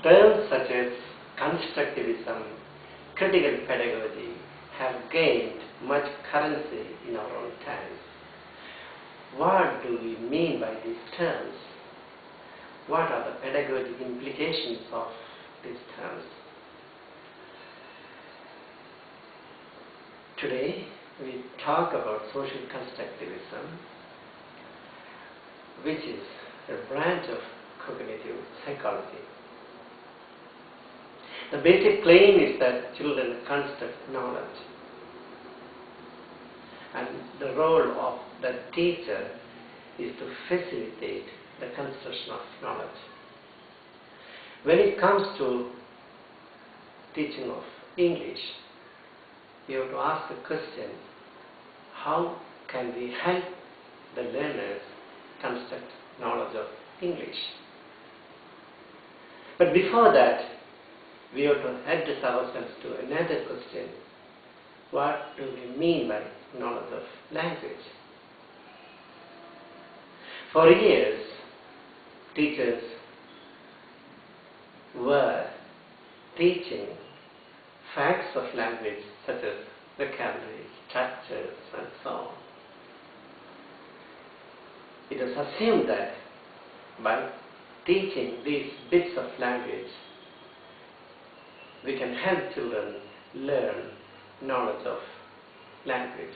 Terms such as constructivism, critical pedagogy have gained much currency in our own times. What do we mean by these terms? What are the pedagogic implications of these terms? Today, we talk about social constructivism, which is a branch of cognitive psychology. The basic claim is that children construct knowledge, and the role of the teacher is to facilitate the construction of knowledge. When it comes to teaching of English, we have to ask the question, how can we help the learners construct knowledge of English? But before that, we have to address ourselves to another question. What do we mean by knowledge of language? For years, teachers were teaching facts of language such as vocabulary, structures, and so on. It was assumed that by teaching these bits of language, we can help children learn knowledge of language.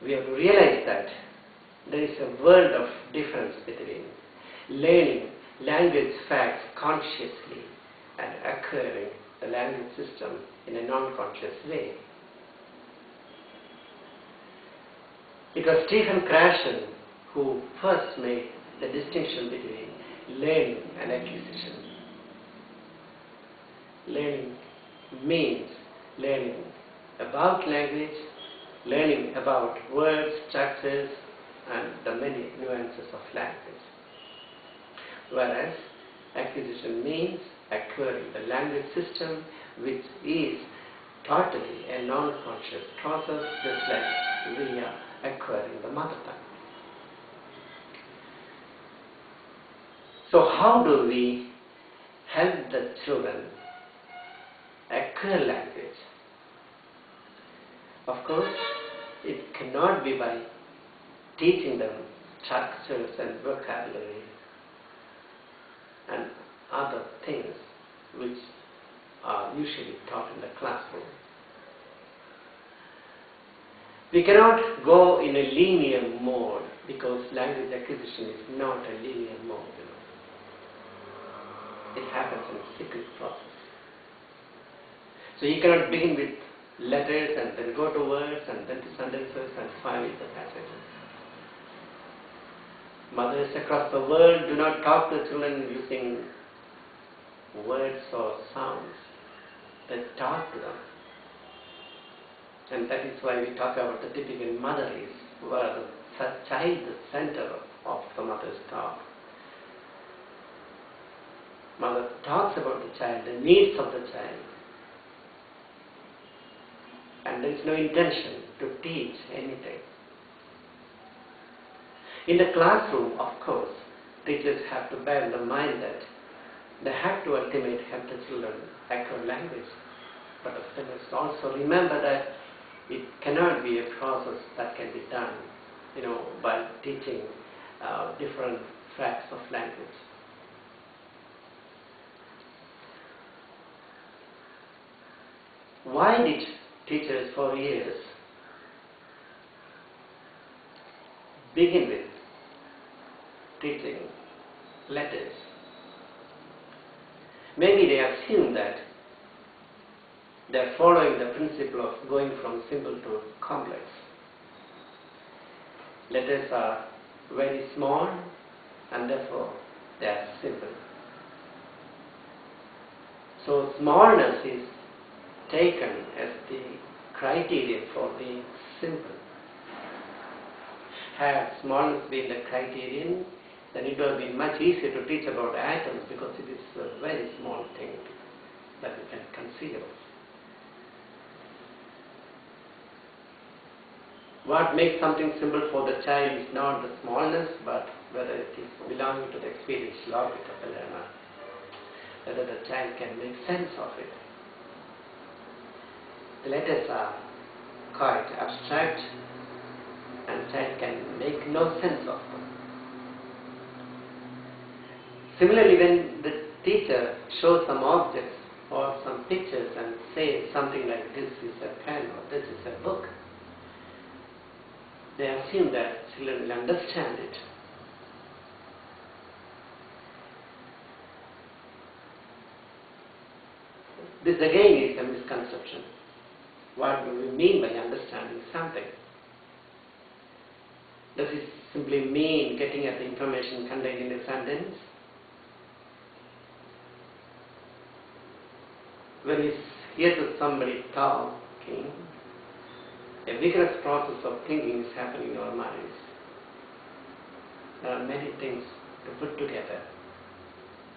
We have to realize that there is a world of difference between learning language facts consciously and acquiring the language system in a non-conscious way. It was Stephen Krashen who first made the distinction between learning and acquisition. Learning means learning about language, learning about words, structures, and the many nuances of language. Whereas acquisition means acquiring the language system, which is totally a non-conscious process, just like we are acquiring the mother tongue. So how do we help the children acquire language? Of course, it cannot be by teaching them structures and vocabulary and other things which are usually taught in the classroom. We cannot go in a linear mode because language acquisition is not a linear mode. It happens in a cyclic process. So you cannot begin with letters and then go to words and then to sentences and finally the passages. Mothers across the world do not talk to children using words or sounds. They talk to them. And that is why we talk about the typical mother is, where the child is the center of the mother's talk. Mother talks about the child, the needs of the child. And there is no intention to teach anything. In the classroom, of course, teachers have to bear in mind that they have to ultimately help the children acquire language. But they must also remember that it cannot be a process that can be done, by teaching different facts of language. Why did teachers for years begin with teaching letters? Maybe they assume that they are following the principle of going from simple to complex. Letters are very small and therefore they are simple. So smallness is taken as the criterion for being simple. Had smallness been the criterion, then it would have been much easier to teach about atoms because it is a very small thing that we can conceive of. What makes something simple for the child is not the smallness, but whether it is belonging to the experiential orbit of the learner, whether the child can make sense of it. The letters are quite abstract, and child can make no sense of them. Similarly, when the teacher shows some objects or some pictures and says something like, this is a pen or this is a book, they assume that children will understand it. This again is a misconception. What do we mean by understanding something? Does it simply mean getting at the information contained in a sentence? When we hear to somebody talking, a vigorous process of thinking is happening in our minds. There are many things to put together.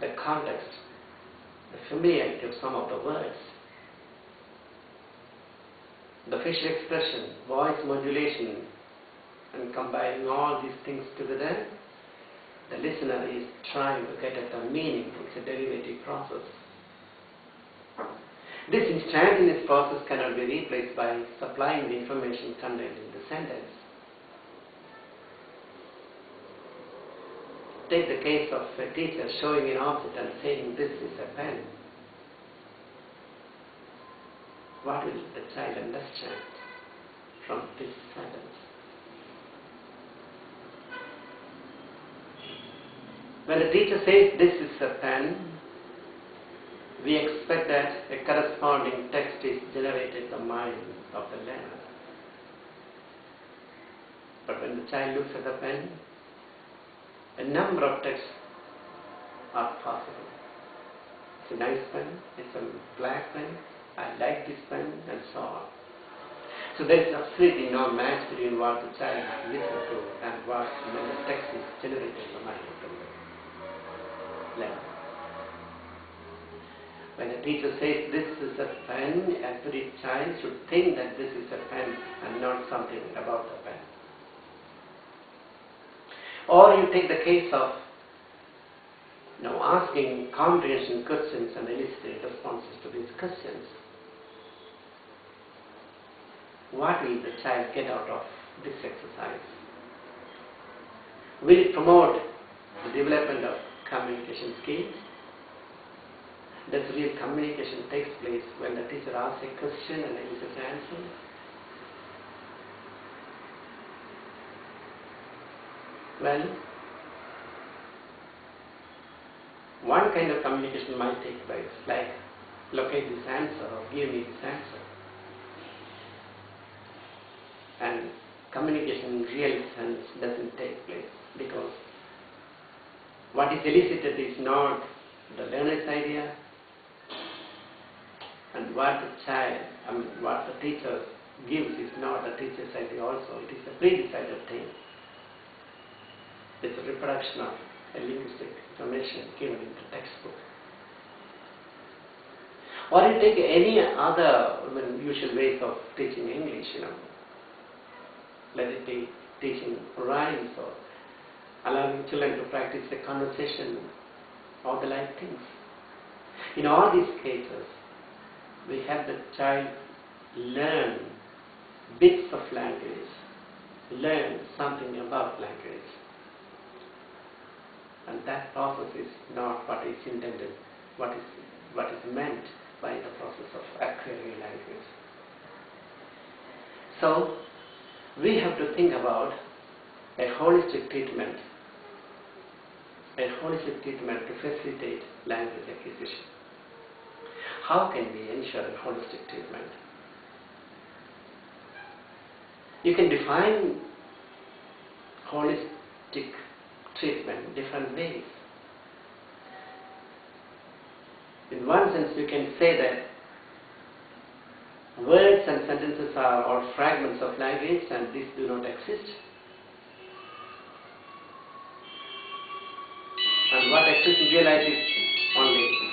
The context, the familiarity of some of the words, the facial expression, voice modulation, and combining all these things together, the listener is trying to get at the meaning. It's a derivative process. This instantaneous process cannot be replaced by supplying the information contained in the sentence. Take the case of a teacher showing an object and saying, this is a pen. What will the child understand from this sentence? When the teacher says, this is a pen, we expect that a corresponding text is generated in the mind of the learner. But when the child looks at the pen, a number of texts are possible. It's a nice pen, it's a black pen, I like this pen, and so on. So there is absolutely no match between what the child listens to and what when the text is generated in the mind of the learner. When a teacher says this is a pen, every child should think that this is a pen and not something about the pen. Or you take the case of asking comprehension questions and eliciting responses to these questions. What will the child get out of this exercise? Will it promote the development of communication skills? Does real communication takes place when the teacher asks a question and elicits an answer? Well, one kind of communication might take place, like locate this answer or give me this answer. And communication in real sense doesn't take place because what is elicited is not the learner's idea, and what what the teacher gives is not the teacher's idea also. It is a pre-decided thing. It's a reproduction of a linguistic information given in the textbook. Or you take any other usual ways of teaching English, let it be teaching rhymes or allowing children to practice a conversation or the like things. In all these cases, we have the child learn bits of language, learn something about language. And that process is not what is intended, what is meant by the process of acquiring language. So, we have to think about a holistic treatment to facilitate language acquisition. How can we ensure a holistic treatment? You can define holistic treatment in different ways. In one sense, you can say that words and sentences are all fragments of language and these do not exist. And what exists in real life is only